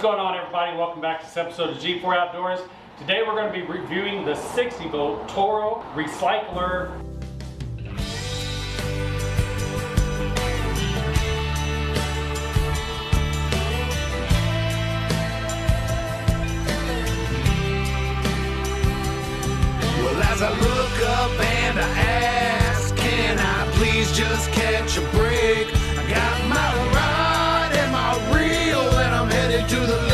going on, everybody? Welcome back to this episode of G4 Outdoors. Today we're going to be reviewing the 60 volt TORO recycler. Well, as I look up and I ask, can I please just catch a break? I got my rod and my reel and I'm headed to the lake.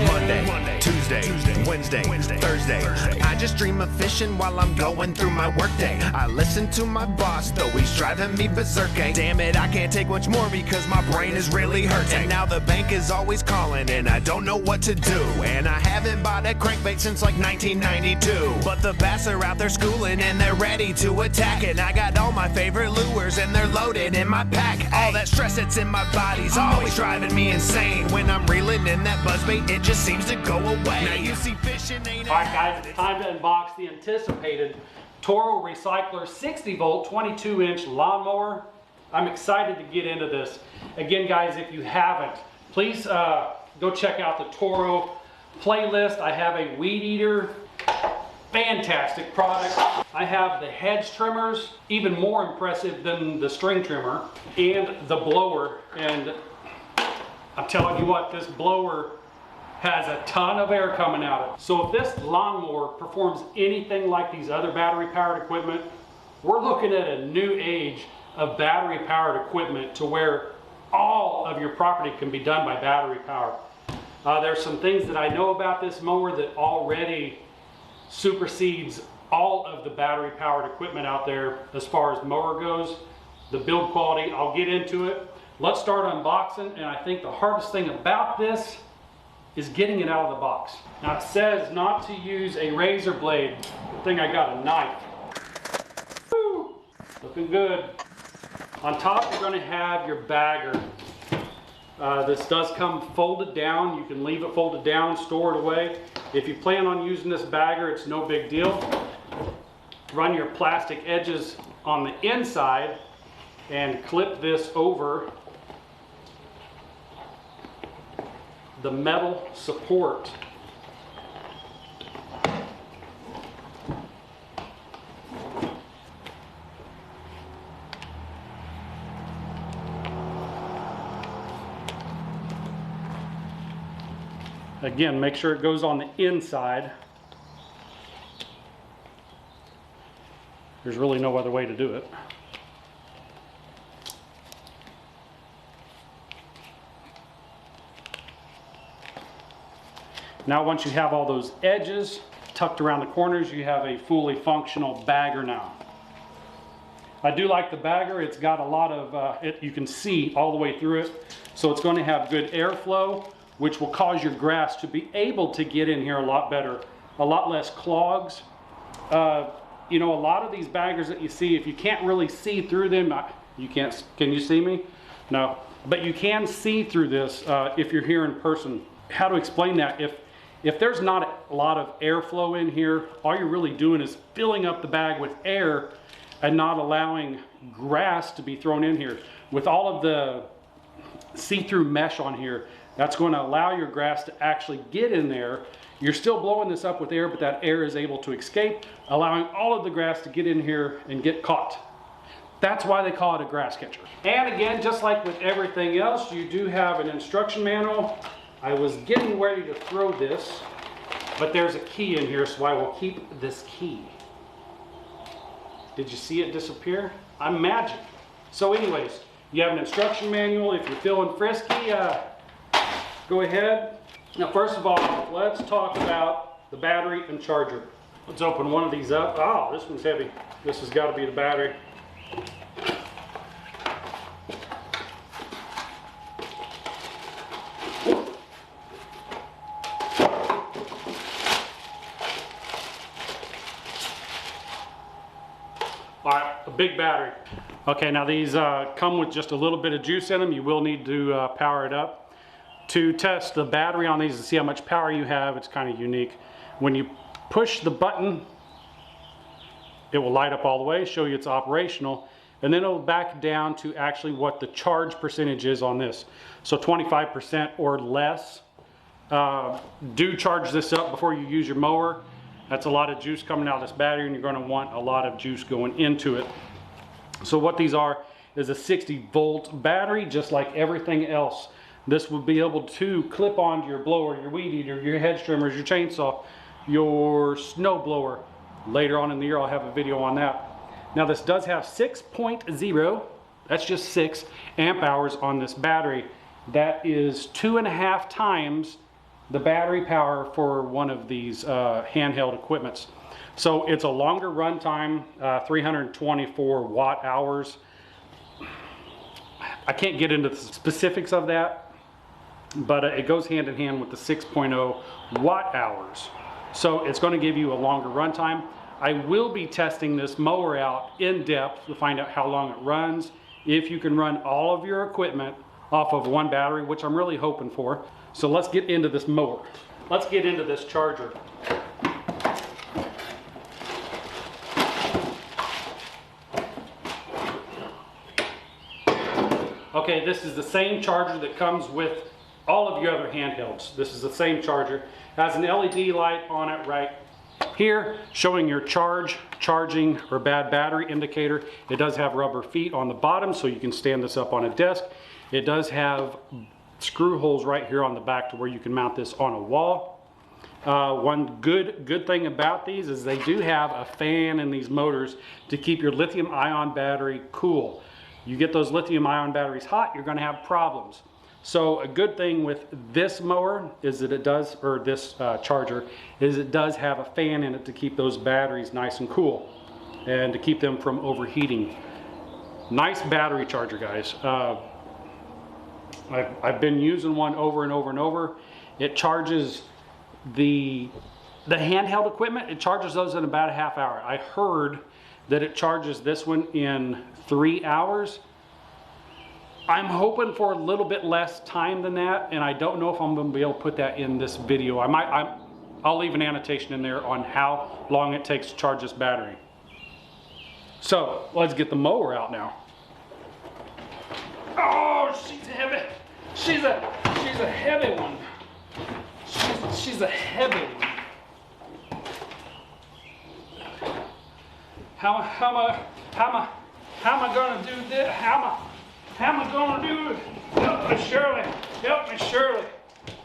Monday, Tuesday, Wednesday, Thursday. I just dream of fishing while I'm going through my workday. I listen to my boss, though he's driving me berserk. Damn it, I can't take much more because my brain is really hurting. And now the bank is always calling and I don't know what to do. And I haven't bought a crankbait since like 1992. But the bass are out there schooling and they're ready to attack. And I got all my favorite lures and they're loaded in my pack. All that stress that's in my body's always driving me insane. When I'm reeling in that buzzbait, it just seems to go away. Now you see fishing ain't. Alright guys, it's time to unbox the anticipated TORO Recycler 60 volt 22 inch lawnmower. I'm excited to get into this. Again guys, if you haven't, please go check out the TORO playlist. I have a weed eater, fantastic product. I have the hedge trimmers, even more impressive than the string trimmer, and the blower. And I'm telling you what, this blower has a ton of air coming out of it. So if this lawnmower performs anything like these other battery powered equipment, we're looking at a new age of battery powered equipment to where all of your property can be done by battery power. There's some things that I know about this mower that already supersedes all of the battery powered equipment out there as far as mower goes. The build quality, I'll get into it. Let's start unboxing, and I think the hardest thing about this is getting it out of the box. Now it says not to use a razor blade. Good thing I got a knife. Woo! Looking good. On top you're going to have your bagger. This does come folded down. You can leave it folded down, store it away. If you plan on using this bagger, it's no big deal. Run your plastic edges on the inside and clip this over the metal support. Again, make sure it goes on the inside. There's really no other way to do it. Now once you have all those edges tucked around the corners, you have a fully functional bagger now. I do like the bagger. It's got a lot of, you can see all the way through it. So it's going to have good airflow, which will cause your grass to be able to get in here a lot better, a lot less clogs. You know, a lot of these baggers that you see, if you can't really see through them, you can't, can you see me? No, but you can see through this if you're here in person. How to explain that? If there's not a lot of airflow in here, all you're really doing is filling up the bag with air and not allowing grass to be thrown in here. With all of the see-through mesh on here, that's going to allow your grass to actually get in there. You're still blowing this up with air, but that air is able to escape, allowing all of the grass to get in here and get caught. That's why they call it a grass catcher. And again, just like with everything else, you do have an instruction manual. I was getting ready to throw this, but there's a key in here, so I will keep this key. Did you see it disappear? I'm magic. So anyways, you have an instruction manual. If you're feeling frisky, go ahead. Now first of all, let's talk about the battery and charger. Let's open one of these up. Oh, this one's heavy. This has got to be the battery. Alright, a big battery. Okay, now these come with just a little bit of juice in them. You will need to power it up. To test the battery on these and see how much power you have, it's kind of unique. When you push the button, it will light up all the way, show you it's operational. and then it'll back down to actually what the charge percentage is on this. So 25% or less. Do charge this up before you use your mower. That's a lot of juice coming out of this battery, and you're going to want a lot of juice going into it. So what these are is a 60-volt battery, just like everything else. This will be able to clip onto your blower, your weed eater, your hedge trimmers, your chainsaw, your snow blower. Later on in the year I'll have a video on that. Now this does have 6.0, that's just 6 amp hours on this battery. That is 2.5 times the battery power for one of these handheld equipments. So it's a longer run time, 324 watt hours. I can't get into the specifics of that, but it goes hand in hand with the 6.0 watt hours. So it's going to give you a longer run time. I will be testing this mower out in depth to find out how long it runs, if you can run all of your equipment off of one battery, which I'm really hoping for. So let's get into this mower. Let's get into this charger. Okay, this is the same charger that comes with all of your other handhelds. This is the same charger. It has an LED light on it right here showing your charging, or bad battery indicator. It does have rubber feet on the bottom so you can stand this up on a desk. It does have screw holes right here on the back to where you can mount this on a wall. One good thing about these is they do have a fan in these motors to keep your lithium ion battery cool. You get those lithium ion batteries hot, you're going to have problems. So a good thing with this mower is that it does, or this charger, is it does have a fan in it to keep those batteries nice and cool and to keep them from overheating. Nice battery charger, guys. I've been using one over and over and over. It charges the handheld equipment, it charges those in about a half hour. I heard that it charges this one in 3 hours. I'm hoping for a little bit less time than that, and I don't know if I'm going to be able to put that in this video. I'll leave an annotation in there on how long it takes to charge this battery. So let's get the mower out now. Oh, she's heavy. She's a heavy one. She's a heavy one. How am I gonna do this? How am I gonna do it? Help me, Shirley. Help me, Shirley.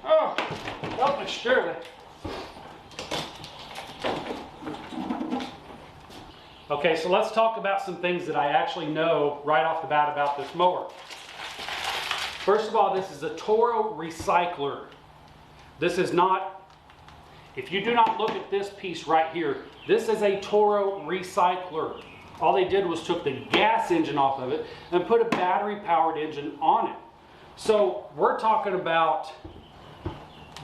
Oh, help me, Shirley. Okay, so let's talk about some things that I actually know right off the bat about this mower. First of all, this is a TORO recycler. This is not, if you do not look at this piece right here, this is a TORO recycler. All they did was took the gas engine off of it and put a battery powered engine on it. So we're talking about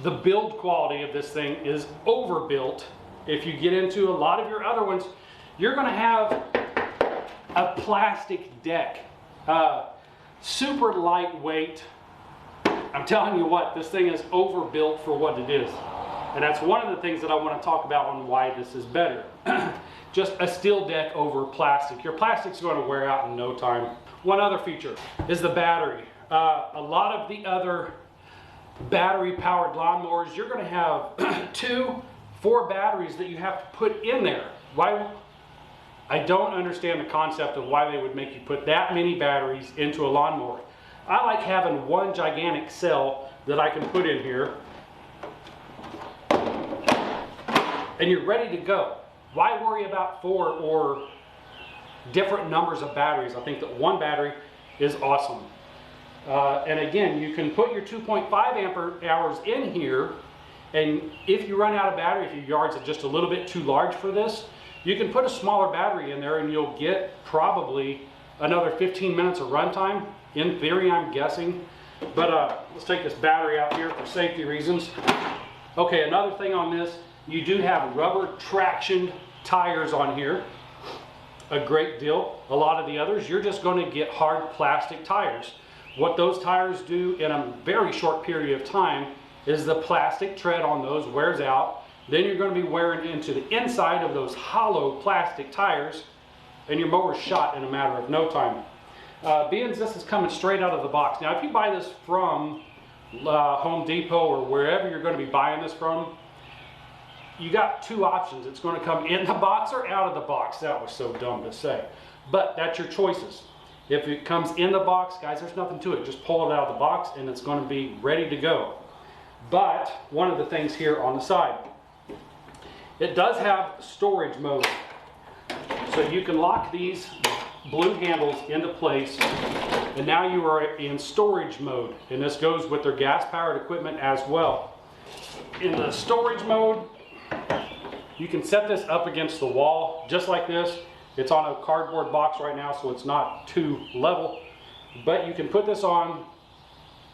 the build quality of this thing is overbuilt. If you get into a lot of your other ones, you're going to have a plastic deck. Super lightweight. I'm telling you what, this thing is overbuilt for what it is. And that's one of the things that I want to talk about on why this is better. Just a steel deck over plastic. Your plastic's going to wear out in no time. One other feature is the battery. A lot of the other battery-powered lawnmowers, you're going to have 2, 4 batteries that you have to put in there. Why? I don't understand the concept of why they would make you put that many batteries into a lawnmower. I like having one gigantic cell that I can put in here, and you're ready to go. Why worry about 4 or different numbers of batteries? I think that one battery is awesome. And again, you can put your 2.5 ampere hours in here, and if you run out of battery, if your yard's just a little bit too large for this, you can put a smaller battery in there and you'll get probably another 15 minutes of runtime. In theory, I'm guessing. But let's take this battery out here for safety reasons. Okay, another thing on this, you do have rubber traction tires on here. A great deal. A lot of the others, you're just going to get hard plastic tires. What those tires do in a very short period of time is the plastic tread on those wears out. Then you're going to be wearing into the inside of those hollow plastic tires, and your mower's shot in a matter of no time. Being this is coming straight out of the box. Now, if you buy this from Home Depot or wherever you're going to be buying this from, you got two options. It's going to come in the box or out of the box. That was so dumb to say, but that's your choices. If it comes in the box, guys, there's nothing to it. Just pull it out of the box and it's going to be ready to go. But one of the things here on the side, it does have storage mode. So you can lock these blue handles into place, and now you are in storage mode, and this goes with their gas powered equipment as well. In the storage mode, you can set this up against the wall just like this. It's on a cardboard box right now, so it's not too level, but you can put this on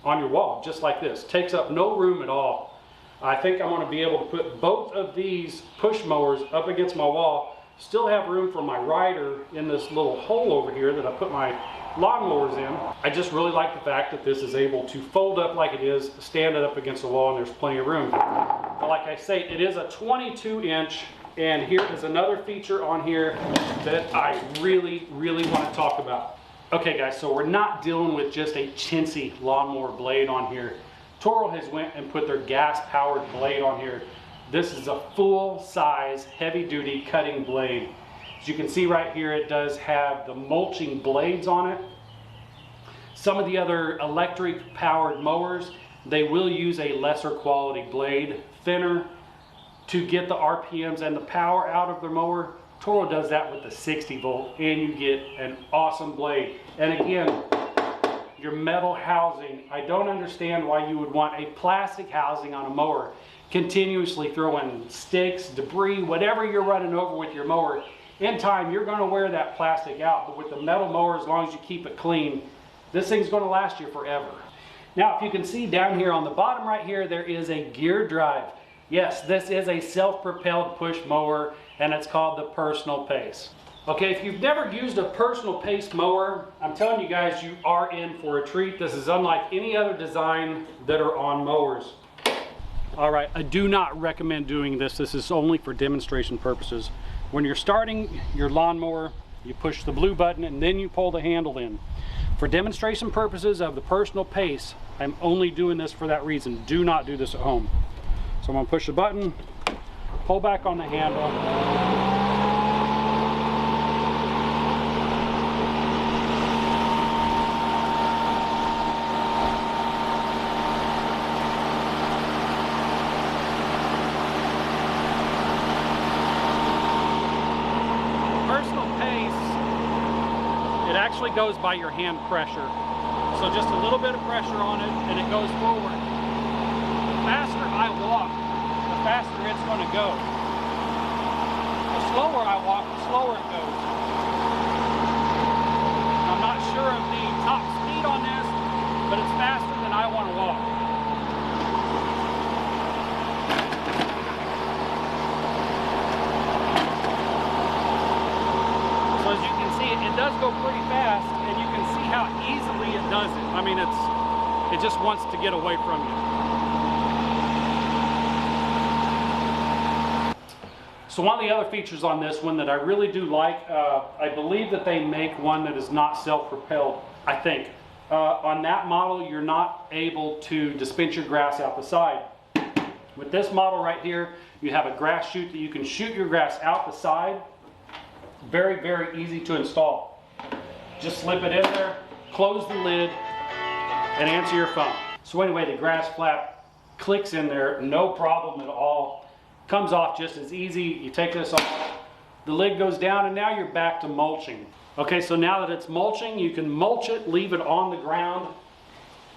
your wall just like this. Takes up no room at all. I think I'm going to be able to put both of these push mowers up against my wall. Still have room for my rider in this little hole over here that I put my lawnmowers in. I just really like the fact that this is able to fold up like it is, stand it up against the wall, and there's plenty of room. But like I say, it is a 22-inch, and here is another feature on here that I really want to talk about. Okay guys, so we're not dealing with just a chintzy lawnmower blade on here. Toro has went and put their gas-powered blade on here. This is a full-size, heavy-duty cutting blade. As you can see right here, it does have the mulching blades on it. Some of the other electric-powered mowers, they will use a lesser quality blade, thinner, to get the RPMs and the power out of their mower. Toro does that with the 60 volt, and you get an awesome blade. And again, your metal housing, I don't understand why you would want a plastic housing on a mower. Continuously throwing sticks, debris, whatever you're running over with your mower. In time, you're going to wear that plastic out, but with the metal mower, as long as you keep it clean, this thing's going to last you forever. Now, if you can see down here on the bottom right here, there is a gear drive. Yes, this is a self-propelled push mower, and it's called the Personal Pace. Okay, if you've never used a Personal Pace mower, I'm telling you guys, you are in for a treat. This is unlike any other design that are on mowers. All right, I do not recommend doing this. This is only for demonstration purposes. When you're starting your lawnmower, you push the blue button and then you pull the handle in. For demonstration purposes of the Personal Pace, I'm only doing this for that reason. Do not do this at home. So I'm gonna push the button, pull back on the handle. Actually goes by your hand pressure. So just a little bit of pressure on it and it goes forward. The faster I walk, the faster it's going to go. The slower I walk, the slower it goes. I'm not sure of the top speed on this, but it's faster than I want to walk. So as you can see, it does go pretty fast, and you can see how easily it does it. I mean, it just wants to get away from you. So one of the other features on this one that I really do like, I believe that they make one that is not self-propelled, I think. On that model, you're not able to dispense your grass out the side. With this model right here, you have a grass chute that you can shoot your grass out the side. Very easy to install. Just slip it in there, close the lid, and answer your phone. So anyway, the grass flap clicks in there, no problem at all. Comes off just as easy. You take this off, the lid goes down, and now you're back to mulching. Okay, so now that it's mulching, you can mulch it, leave it on the ground,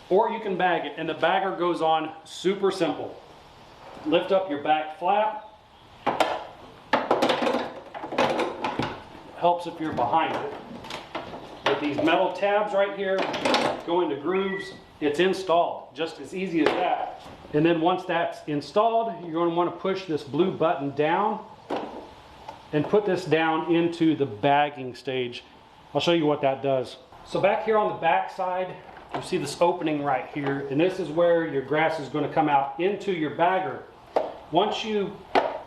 or you can bag it, and the bagger goes on super simple. Lift up your back flap. Helps if you're behind it. With these metal tabs right here, go into grooves, it's installed, just as easy as that. And then once that's installed, you're going to want to push this blue button down and put this down into the bagging stage. I'll show you what that does. So back here on the back side, you see this opening right here, and this is where your grass is going to come out into your bagger. Once you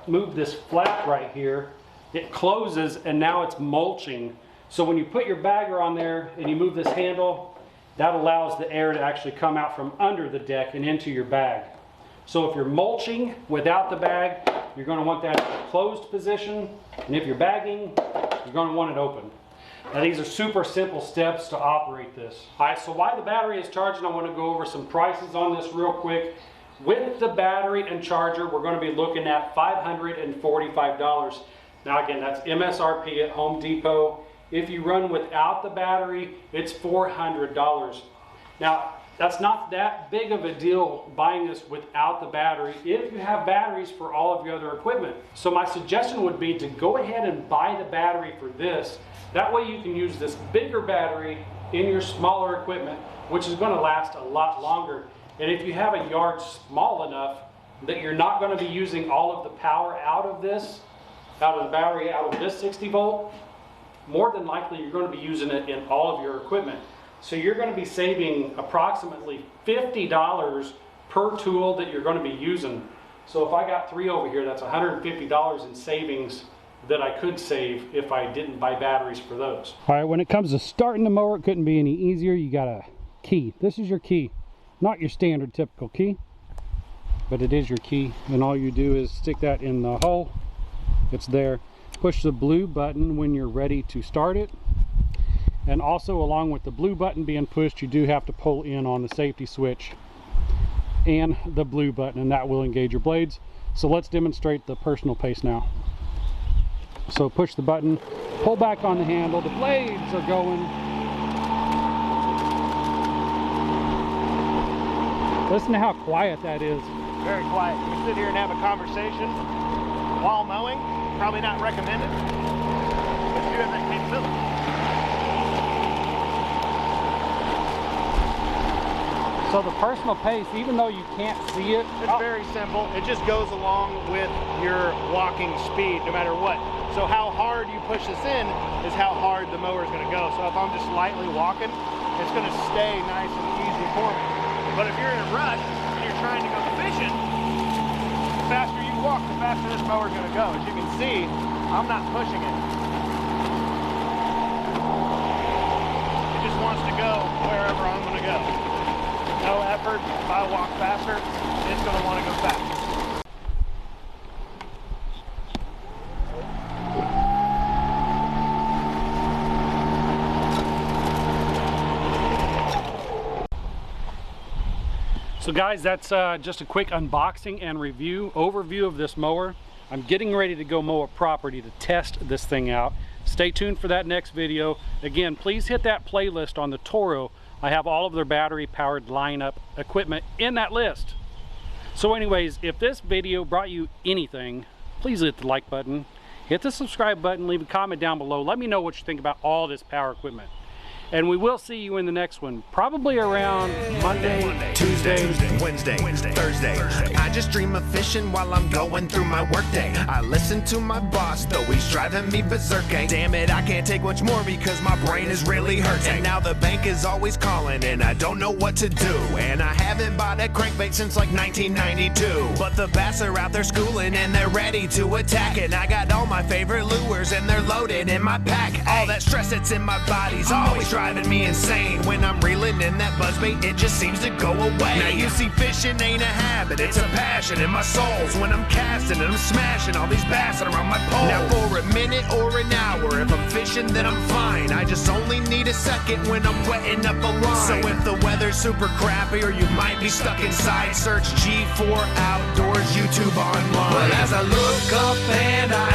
move this flap right here, it closes and now it's mulching. So when you put your bagger on there and you move this handle, that allows the air to actually come out from under the deck and into your bag. So if you're mulching without the bag, you're going to want that in a closed position, and if you're bagging, you're going to want it open. Now these are super simple steps to operate this. All right, so while the battery is charging, I want to go over some prices on this real quick. With the battery and charger, we're going to be looking at $545. Now again, that's MSRP at Home Depot. If you run without the battery, it's $400. Now, that's not that big of a deal buying this without the battery if you have batteries for all of your other equipment. So my suggestion would be to go ahead and buy the battery for this. That way you can use this bigger battery in your smaller equipment, which is going to last a lot longer. And if you have a yard small enough that you're not going to be using all of the power out of this, out of the battery, out of this 60 volt, more than likely you're going to be using it in all of your equipment. So you're going to be saving approximately $50 per tool that you're going to be using. So if I got 3 over here, that's $150 in savings that I could save if I didn't buy batteries for those. All right, when it comes to starting the mower, it couldn't be any easier. You got a key. This is your key, not your standard typical key, but it is your key. And all you do is stick that in the hole. It's there. Push the blue button when you're ready to start it. And also, along with the blue button being pushed, you do have to pull in on the safety switch and the blue button, and that will engage your blades. So let's demonstrate the personal pace now. So push the button, pull back on the handle, the blades are going. Listen to how quiet that is. Very quiet. You can sit here and have a conversation while mowing. Probably not recommended, but you have that capability. So the personal pace, even though you can't see it, it's very simple. It just goes along with your walking speed, no matter what. So how hard you push this in is how hard the mower is going to go. So if I'm just lightly walking, it's going to stay nice and easy for me. But if you're in a rush and you're trying to go fishing, the faster you walk, the faster this mower is going to go. As you can see, I'm not pushing it. It just wants to go wherever I'm going to go. No effort. If I walk faster, it's going to want to go faster. So guys, that's just a quick unboxing and review overview of this mower. I'm getting ready to go mow a property to test this thing out. Stay tuned for that next video. Again, please hit that playlist on the Toro. I have all of their battery powered lineup equipment in that list. So anyways, if this video brought you anything, please hit the like button, hit the subscribe button, leave a comment down below. Let me know what you think about all this power equipment. And we will see you in the next one, probably around Monday, Tuesday, Wednesday, Thursday. I just dream of fishing while I'm going through my workday. I listen to my boss, though he's driving me berserk. Damn it, I can't take much more because my brain is really hurting. And now the bank is always calling and I don't know what to do. And I haven't bought a crankbait since like 1992. But the bass are out there schooling and they're ready to attack. And I got all my favorite lures and they're loaded in my pack. All that stress that's in my body's always driving me insane. When I'm reeling in that buzzbait, it just seems to go away. Now you see, fishing ain't a habit, it's a passion in my soul. So when I'm casting and I'm smashing all these bass that are on my pole. Now for a minute or an hour, if I'm fishing then I'm fine. I just only need a second when I'm wetting up a line. So if the weather's super crappy or you might be stuck inside, search G4 Outdoors YouTube online. But as I look up and I